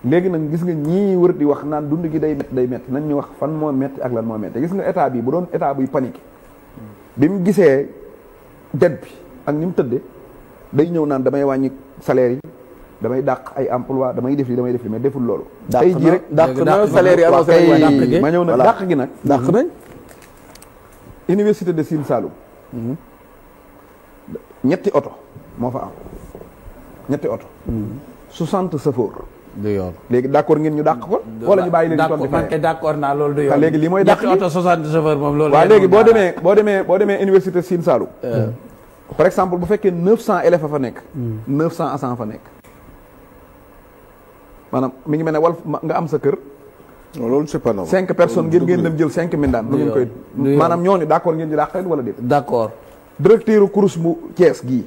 léegi nag gis nga ñii wër di wax naan dund gi day métti nañ ñu wax fan moo métti ak lan moo métti gis nga état bi bu doon état buy paniqué bi mu gisee det bi ak ni mu tëddee day ñëw naan damay wàññi salaire yi damay dàq ay emploi damay def li mais deful loolu. tey jii rek dàq na salaire yi annoncé ma ñëw nag dàq gi nag. dàq nañ. université de Sine Saloum. ñetti oto moo fa am ñetti oto. 60 chauffeurs. du yoon léegi d'accord ngeen ñu dàq ko. wala ñu bàyyi leen ñu tontu man kay d'accord naa loolu du yoon. léegi li mooy dàq ñetti oto 60 chauffeurs moom loolu. waaw léegi boo demee université Sine Saloum. par exemple bu fekkee 900 élèves fa nekk. 900 agents fa nekk. maanaam mi ngi mel ne wal nga am sa kër. loolu c'est pas normal. 5 personnes ngeen dem jël 5 mindaan. lu ngeen koy maanaam ñooñu d'accord ngeen ñu dàq leen wala déet. d'accord. directeur course bu Thiès gii.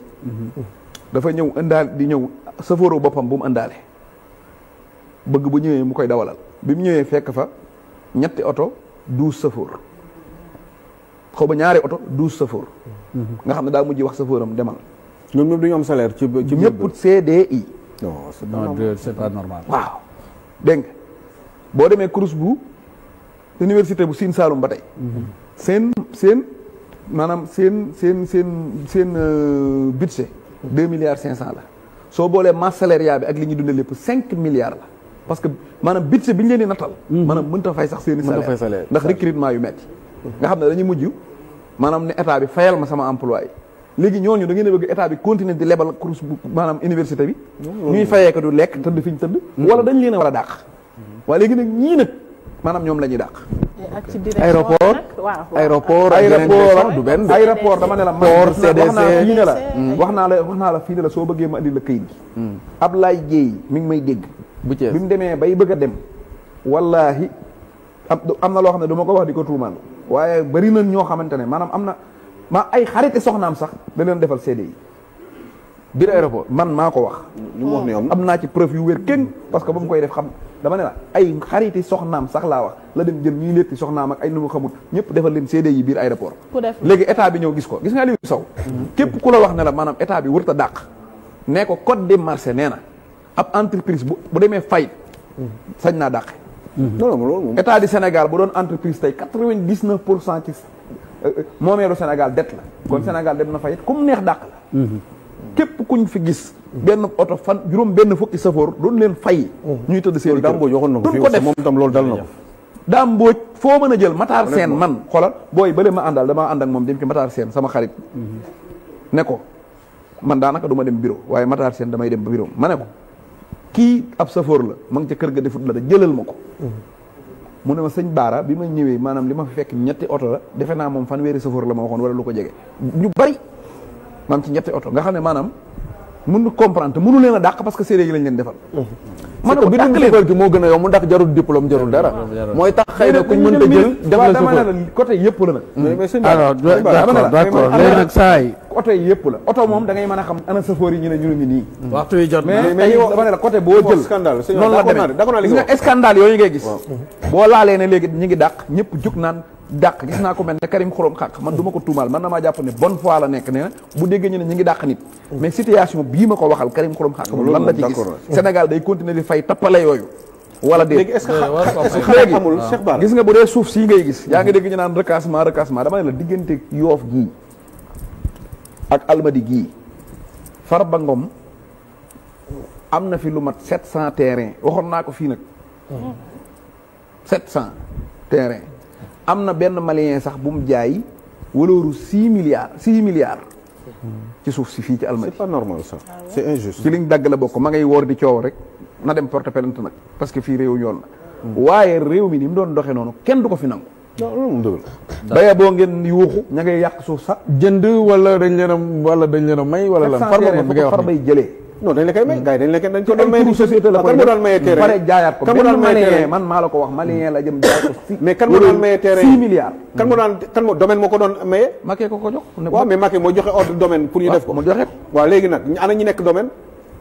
dafa ñëw indaal di ñëw safooru boppam bu mu indaale. bëgg bu ñëwee mu koy dawalal bi mu ñëwee fekk fa ñetti oto 12 safoor xaw ba ñaari oto 12 safoor. nga xam ne daa mujj wax safooram demal. ñoom ñëpp dañu am salaire ci ñëpp CDI. non c'est pas normal. waaw dégg nga boo demee course bu université bu Sine Saloum ba tey. seen maanaam seen budget 2 milliards 500 la soo boolee masse salariale bi ak li ñuy dundee lépp 5 milliards la parce que maanaam budget bi ñu leen di nattal. maanaam mënta fay sax seen i salaire ndax recrutement yu metti nga xam ne dañuy mujj maanaam ne état bi fayal ma sama employé léegi ñooñu da ngeen a bëgg état bi continuer di lebal course bu maanaam université bi. ñuy fayee ko du lekk tëdd fi ñu tëdd. wala dañ leen a war a dàq. waaye léegi nag ñii nag maanaam ñoom la ñuy dàq. ak ci direction aéroport du benn aéroport dama ne la man wax naa la fii ne la soo bëggee ma andi la këyit gi Ablaye Dieye mi ngi may dégg bi mu demee bay bëgg a dem wallaahi am na loo xam ne du ma ko wax di ko tuumaal waaye bari na ñoo xamante ne maanaam am na ay xariti soxnaam sax da leen defal CDI biir aéroport man maa ko wax am naa ci preuve yu wér kenn parce que ba mu koy def xam dama ne la ay xariti soxnaam sax laa wax la dem jël ñuy létti soxnaam ak ay nu mu xamul ñëpp defal leen CDI yi biir aéroport léegi état bi ñëw gis ko gis nga Aliou Sow képp ku la wax ne la maanaam état bi wërta dàq nee ko code des marchés nee na ab entreprise bu demee fayit sañ naa dàqe non état du Sénégal bu doon entreprise tey 99% ci moomeelu Sénégal det la kon Sénégal dem na fayit comme neex dàq la képp kuñ fi gis benn oto fan juróom benn fukki safoor doon leen fay ñuy tëdd seen Dame Mbodj waxoon na ko fii moom itam loolu dal na ko Dame Mbodj foo mën a jël Matar Sène man xoolal booy bale ma àndal damaa ànd ak moom dem ci Matar Sène sama xarit ne ko man daanaka du ma dem bureau waaye Matar Sène damay dem ba bureau ma ne ko kii ab safoor la ma ngi ca kër ga defut la da jëlal ma ko mu ne ma sëñ Baara bi ma ñëwee maanaam li ma fi fekk ñetti oto la defe naa moom fanweeri safoor la ma waxoon wala lu ko jege ñu bari maam ci ñetti oto nga xam ne maanaam mënu comprendre te mënu leen a dàq parce que séeréer yi lañ leen defal man ko bi dugal gi moo gën a yow mu ndax jarul diplôme jarul dara mooy tax xëy na kuñ mënta jël def la dama ne la côté yëpp la nag alors d'accord léegi nag saa yi oto yi yëpp la oto moom da ngay mën a xam ana safoor yi ñu ne ñu ngi nii waxtu yi jot mais dama ne la côté boo jël scandale noonu la demee gis nga scandale yooyu ngay gis boo laalee ne léegi ñu ngi dàq ñëpp jug naan dàq gis naa ko mel ne Karim Xurum Xaq man du ma ko tuumaal man na maa jàpp ne bonne foi la nekk ne na bu déggee ñu ne ñu ngi dàq nit mais situation bii ma ko waxal Karim Xurum Xaq moom lan la ci gis Sénégal day continuer di fay tappale yooyu wala déet léegi est-ce que léegi amul Cheikh Bara gis nga bu dee suuf sii ngay gis yaa ngi dégg ñu naan recasement dama ne la diggante Yoof gii ak Almadi gii Farba Ngom am na fi lu mat 700 terrain waxoon naa ko fii nag 700 terrain am na benn malien sax bu mu jaay walooru 6 milliards ci suuf si fii ci Almadi. c'est pas normal ça c'est injuste. ci liñ dagg la bokk ma ngay woor di coow rek na dem porte plainte nag parce que fii réew yoon la waaye réew mi ni mu doon doxee noonu kenn du ko fi nangu. non loolu moom dëgg la. baya boo ngeen yuuxu ña ngay yàq suuf sax. jënd wala dañ leen a may wala lan. Farba moom bi ngay wax far bay jëlee. non dañ la koy may gars yi dañ ko doon may société la kan mu daan maye terrain pare jaayaat ko benn malien man maa la ko wax malien la jëm jaay ko mais kan mu daan maye terrain 6 milliards kan mu domaine moo ko doon maye Macky ko jox waaw mais Macky moo joxe ordre domaine pour ñu def ko mu joxe waaw léegi nag ana ñi nekk domaine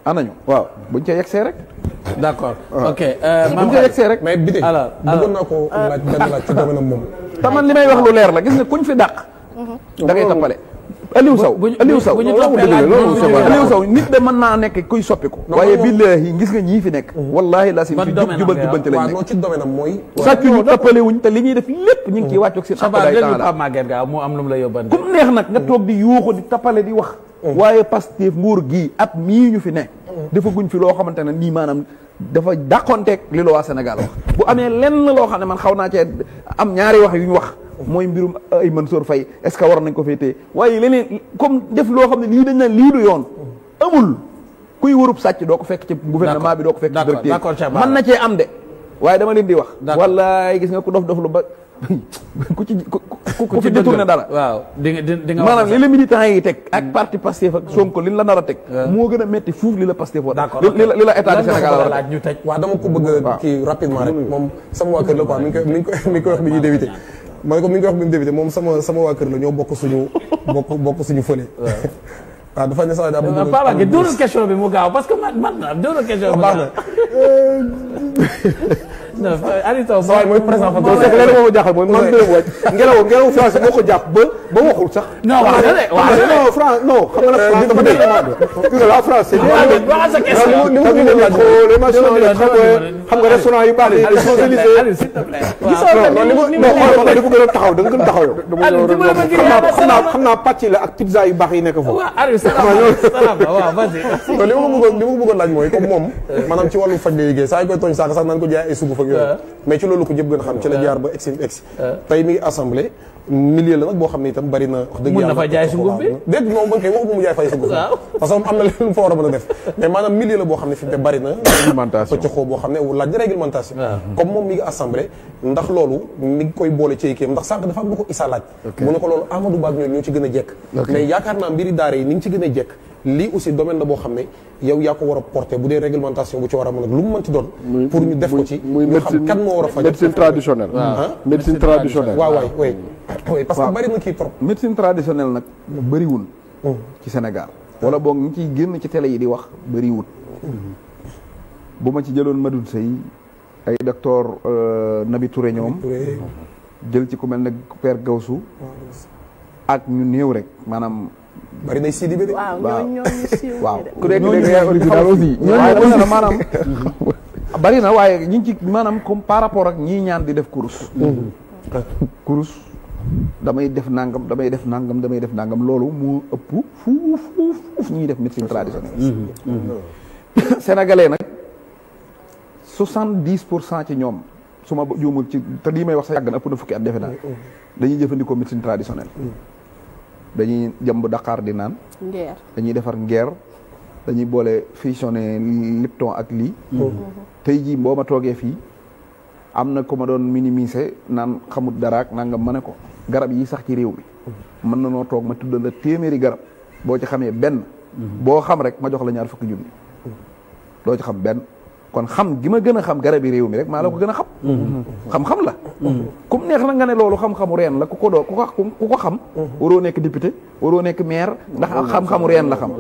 anañu waaw buñ ca yegsee rek d'accord ok buñ ca yegsee rek mais Bidé bëggoon naa ko laaj benn laaj ci domaine am moom te man li may wax lu leer la gis nga kuñ fi dàq da ngay tappale Aliou Sow nit de mën naa nekk kuy soppiku waaye billahi gis nga ñii fi nekk wallahi la sim fi jubal jubbante lañ nekk ci domaine am mooy sàccuñu ëppale wuñ te li ñuy def lépp ñu ngi ciy wàccoog seen moo am lu mu la yóbbante comme neex nag nga toog di yuuxu di tappale di wax waaye Pastef nguur gii at mii ñu fi ne dafa guñ fi loo xamante ne nii maanaam dafa dàqonteeg li la waa Sénégal wax bu amee lenn loo xam ne man xaw naa cee am ñaari wax yu ñu wax mooy mbirum ay Mansour Faye est-ce que war nañ ko féetee waaye leneen comme def loo xam ne lii dañ naan lii du yoon amul kuy wërub sàcc doo ko fekk ci gouvernement bi doo ko fekk ci directeur mën na cee am de waaye dama leen di wax wallaay gis nga ku dof lu ba ku fi détourné dara waaw di nga maanaam li la militants yi teg ak parti Pastef ak Sonko li la nar a teg moo gën a metti fuuf li la Pastef war li la état du Sénégal war a laaj ñu tëj waaw dama ko bëgg kii rapidement rek moom sama waa kër la quoi mi ngi koy wax bi ñuy débuté ma ne ko mi ngi koy wax bi mu débuté moom sama waa kër la ñoo bokk suñu fële waaw dafa ne sax daa bëgg Papa gi dóoral question bi mu gaaw parce que man dóoral question bi baax na Aliou Sow mooy président fa c'est que léegi moo jaaxal mooy man de wàcc ngelaw français moo ko jàpp ba waxul sax non France non xam nga la France dafa la France c'est waxal sa question xam nga restaurant yu baax yi Champs-Élysées s'il te plaît dafa gën a taxaw da nga gën a taxaw xam naa pàcc la ak pizza yu baax yi nekk foofu waaw vas-y li ma bëggoon laaj mooy comme moom maanaam ci wàllu faj la liggéey saa yu koy tooñ sax naan ko jaay ay sunguf ak yooyu mais ci loolu ko jëpp gën a xam ci la jaar ba egsi tey mi ngi assemblée milieu la nag boo xam ne itam bari na wax dëgg yàlla mën na fa jaay sunguf bi déet moom ba koy waxu mu jaay fay sunguf parce que moom am na leen fa war a mën a def mais maanaam milieu la boo xam ne fi mu ne bari na pëccxoo boo xam ne laaj réglementation comme moom mi ngi assemblée ndax loolu mi ngi koy boole ci kéem ndax sànq dafa am lu ko Issa laaj mu ne ko loolu Amadou Ba ñoo ci gën a jekk mais yaakaar naa mbiri daara yi ni ngi ci gën a jekk lii aussi domaine la boo xam ne yow yaa ko war a porter bu dee réglementation bu ci war a mën a lu mu mënti doon pour ñu def ko ci ñu xam kan moo war a faj médecine traditionnelle médecine traditionnelle waaw waay oui parce que bari na kii trop médecine traditionnelle nag bëriwul ci Sénégal wala boog ñu ciy génn ci télé yi di wax bëriwul bu ma ci jëloon Madoune Seye ay docteur Nabi Touré ñoom jël ci ku mel ne Père Gawsu ak ñu néew rek maanaam bari na Sidi bi de waaw ku nekk yaay original aussi maanaam bari na waaye ñi ngi ci maanaam comme par rapport ak ñii ñaan di def kurus damay def nangam loolu moo ëpp fuuf ñuy def médecine traditionnelle sénégalais nag 70% ci ñoom su ma juumul ci te lii may wax sa yàgg na ëpp na fukki at defe naa dañuy jëfandikoo médecine traditionnelle dañuy jëmb Dakar di naan dañuy defar ngeer dañuy boole fusionné Lipton ak lii tey jii boo ma toogee fii am na ko ma doon minimiser naan xamut dara ak nangam ma ne ko garab yi sax ci réew mi mën na noo toog ma tuddal la téeméeri garab boo ci xamee benn boo xam rek ma jox la 20 000 doo ci xam benn kon xam gi ma gën a xam garab yi réew mi rek maa la ko gën a xam xam la kum neex na nga ne loolu xam-xamu reen la ku ko xam waroo nekk député waroo nekk maire ndax xam-xamu reen la xam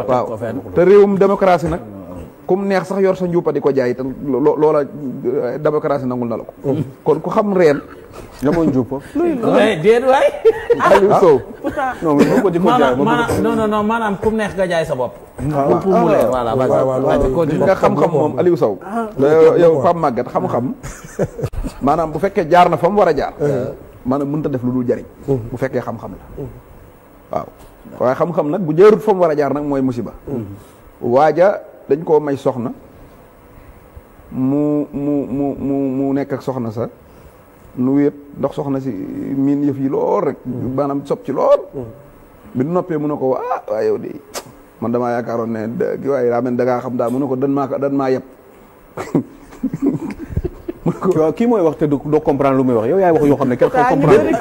waaw te réewum démocratie nag kum neex sax yor sa njuupa di ko jaay te loola démocratie nangul na la ko kon ku xam reen ñamoon njuupa déet waay Aliou Sow non ko di ko jaay non maanaam kum neex nga jaay sa bopp pour mu leer voilà nga xam-xam moom Aliou Sow yow Pape Maguette xam-xam maanaam bu fekkee jaar na fa mu war a jaar maanaam mënut a def lu dul jariñ bu fekkee xam-xam la waaw waaye xam-xam nag bu jaarut fa mu war a jaar nag mooy musiba waaja dañ koo may soxna mu nekk ak soxna sa nu wéet ndox soxna si miin yëf yi lool rek maanaam sob ci lool bi nu noppee mu ne ko waa yow de man damaa yaakaaroon ne waaye daa mel da ngaa xam daal mu ne ko dan maa yeb waaw kii mooy wax te doo comprendre lu muy wax yow yaay wax yoo xam ne kenn comprendre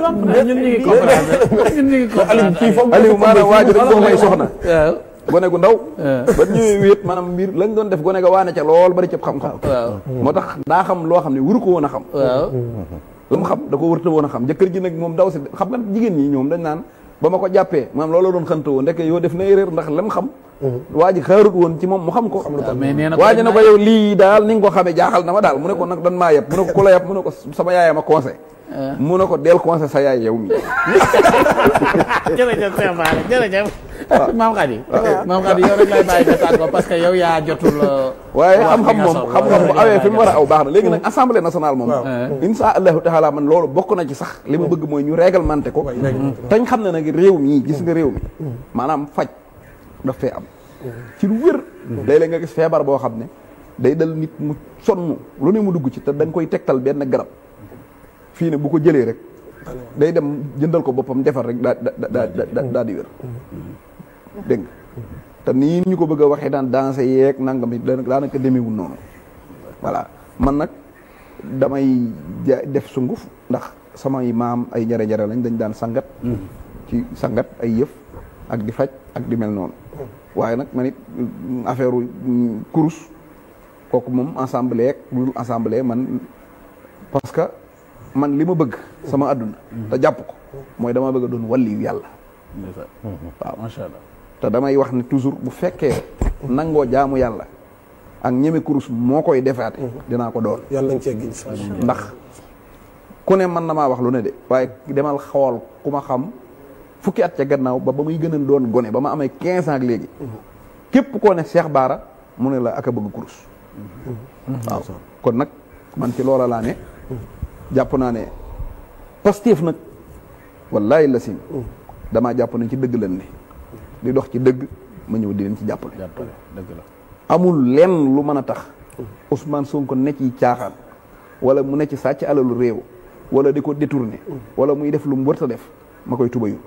ñun ñu ngi comprendre Aliou maanaam waa ji dañ koo may soxna gone gu ndaw ba ñëwee wéet maanaam mbir lañ doon def gone ga waane ca lool bari ca xam-xam moo tax daa xam loo xam ne wuru ko woon a xam lu mu xam da ko wërta woon a xam jëkkër ji nag moom daw si xam nga jigéen ñi ñoom dañ naan ba ma ko jàppee maanaam looloo doon xënta woon ndek yow def na erreur ndax lam xam waa ji xaarut woon ci moom mu xam ko mais nee na waa ji na ko yow lii daal ni nga ko xamee jaaxal na ma daal mu ne ko nag dan maa yeb mu ne ko ku la yeb mu ne ko sama yaay ma conseil mu ne ko del conseil sa yaay yow mi jërëjëf Cheikh Bara jërëjëf Mame Khady Mame Khady yow rek lay bàyyi nga tàggoo parce que yow yaa jotul waaye xam-xam moom xam-xam bu awee fi mu war a aw baax na léegi nag assemblée nationale moom insha allahu taala man loolu bokk na ci sax li ma bëgg mooy ñu réglementé ko tañ xam ne nag réew mi gis nga réew mi maanaam faj daf fee am ci lu wér léeg-léeg nga gis feebar boo xam ne day dal nit mu sonn lu ne mu dugg ci te dañ koy tegtal benn garab fii ne bu ko jëlee rek day dem jëndal ko boppam defar rek daa di wér dégg nga te nii ñu ko bëgg a waxee daan danse yeeg nangam yi daanaka demeewul noonu voilà man nag damay def sunguf ndax samay maam ay njare-njare lañ dañ daan sangat ci sangat ay yëf ak di faj ak di mel noonu waaye nag man it affaire kurus kooku moom ensemble ak lu ensemble man parce que man li ma bëgg sama àdduna te jàpp ko mooy dama bëgg a doon walliyu yàlla waaw macha allah te damay wax ne toujours bu fekkee nangoo jaamu yàlla ak ñeme kurus moo koy defaate dinaa ko doon yàlla nañ cee gis ndax ku ne mën na maa wax lu ne de waaye demal xool ku ma xam fukki at ca gannaaw ba muy gën a doon gone ba ma amee 15 ans ak léegi képp koo ne Cheikh Bara mu ne la ak a bëgg kurus waaw kon nag man ci loola laa ne jàpp naa ne Pastef nag wallaahi la sim damaa jàpp nañ ci dëgg lan ne di dox ci dëgg ma ñëw di leen ci jàppale dëgg la amul lenn lu mën a tax Ousmane Sonko ne ci caaxaan wala mu ne ci sàcc alalu réew wala di ko détourné wala muy def lu mu wërta def ma koy tubayu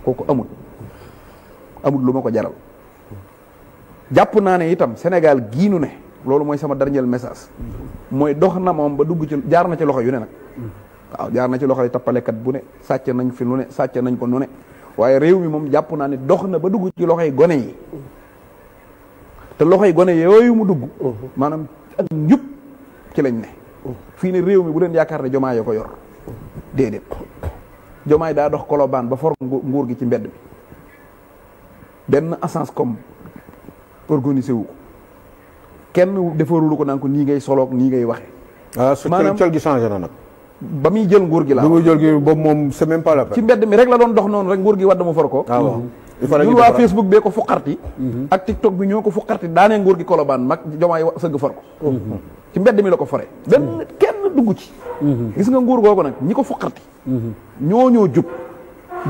kooku amul lu ma ko jaral jàpp naa ne itam Sénégal giinu ne loolu mooy sama dernier message mooy dox na moom ba dugg ci jaar na ci loxo yu ne nag waaw jaar na ci loxo yi tappalekat bu ne sàcc nañ fi lu ne sàcc nañ ko nu ne waaye réew mi moom jàpp naa ne dox na ba dugg ci loxoy gone yi te loxoy gone yooyu mu dugg maanaam ak njub ci lañ ne fii ne réew mi bu leen yaakaar ne jomaay yoo ko yor déedéet jomaay daa dox kolobaan ba for nguur gi ci mbedd mi benn assance comme organisé wu ko kenn defarulu ko naan ko nii ngay soloog nii ngay waxe maanaam col gi changé na nag ba muy jël nguur gi la bi muy jël gi boobu moom c'est même pas la peine ci mbedd mi rek la doon dox noonu rek nguur gi wadd mu for ko ñun waa Facebook bee ko fuqarti ak TikTok bi ñoo ko fuqarti daanee nguur gi kolobaan mag jomaay sëgg for ko ci mbedd mi la ko fore benn kenn dugg ci gis nga nguur googu nag ñi ko fuqarti ñoo jub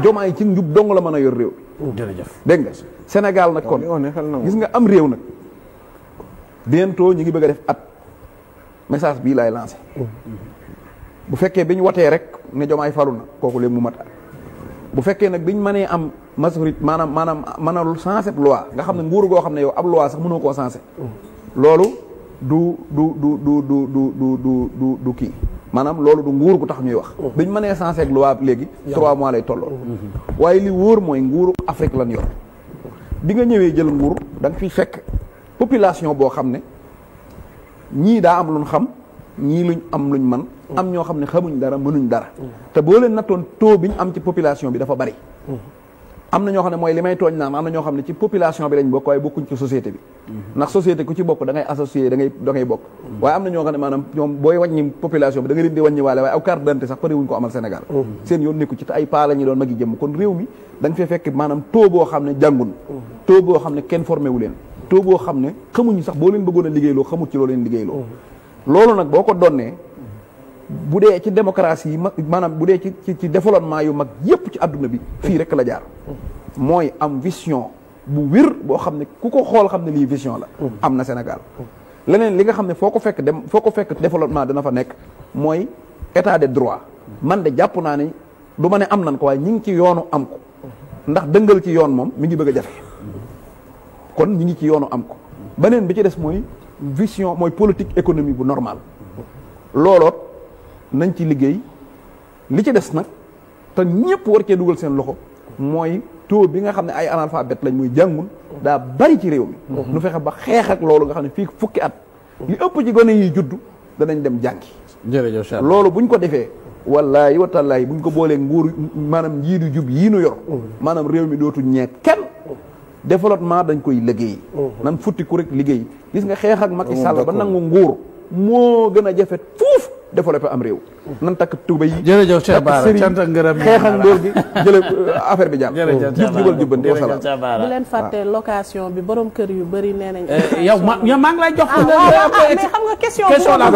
jomaay ci njub dong la mën a yor réew jërëjëf dégg nga Sénégal nag kon gis nga am réew nag bientôt ñu ngi bëgg a def at message bii laay lancé bu fekkee bi ñu watee rek ne jomaay falu na kooku léegi mu mat at bu fekkee nag biñ mënee am majorité maanaam mënalul sensé loi nga xam ne nguur goo xam ne yow ab loi sax mënoo koo sensé loolu du kii maanaam loolu du nguur gu tax ñuy wax biñ mënee sensé ak loi léegi 3 mois lay tolloo waaye li wóor mooy nguuru Afrique lan yor bi nga ñëwee jël nguur da nga fiy fekk population boo xam ne ñii daa am luñ xam ñii luñ am luñ man am ñoo xam ne xamuñ dara mënuñ dara te boo leen nattoon taux bi ñu am ci population bi dafa bari am na ñoo xam ne mooy li may tooñ naan am na ñoo xam ne ci population bi lañ bokk waaye bokkuñ ci société bi ndax société ku ci bokk da ngay associé da ngay bokk waaye am na ñoo xam ne maanaam ñoom booy wàññi population bi da nga leen di wàññi waale waaye aw carte d'identité sax pare wuñ ko amal Sénégal seen yoon nekku ci te ay paa la ñu doon magi jëm kon réew mi da nga fee fekk maanaam taux boo xam ne jàngun taux boo xam ne kenn formé wu leen taux boo xam ne xamuñu sax boo leen bëggoon a liggéeyloo xamut ci loo leen liggéeyloo loolu nag boo ko donnee bu dee ci démocratie yi mag maanaam bu dee ci développement yu mag yépp ci àdduna bi fii rek la jaar mooy am vision bu wér boo xam ne ku ko xool xam ne lii vision la am na Sénégal leneen li nga xam ne foo ko fekk développement dana fa nekk mooy état de droit man de jàpp naa ne du ma ne am nan ko waaye ñi ngi ci yoonu am ko ndax dëngal ci yoon moom mi ngi bëgg a jafe kon ñi ngi ci yoonu am ko beneen bi ci des mooy vision mooy politique économique bu normal looloot nañ ci liggéey li ci des nag te ñëpp war cee dugal seen loxo mooy taux bi nga xam ne ay analphabète lañ muy jàngul daa bari ci réew mi nu fexe ba xeex ak loolu nga xam ne fii fukki at li ëpp ci gone yi juddu danañ dem jàngi jërëjëf loolu buñ ko defee wallaahi wa taalaahi buñ ko boolee nguur maanaam njiitu jub yii nu yor maanaam réew mi dootu ñee kenn développement dañ koy liggéey nan futti ku rek liggéey gis nga xeex ak Macky Sall ba nangu nguur moo gën a jafe fuuf développé am réew nan takk tuba yi jërëjëf Cheikh Bara cant ak ngërëm xeex ak ndóor gi jële affaire bi jàll jub jubal jubbante wasalaam bu leen fàtte location bi borom kër yu bëri nee nañ yow maa ngi lay jox mais xam nga question la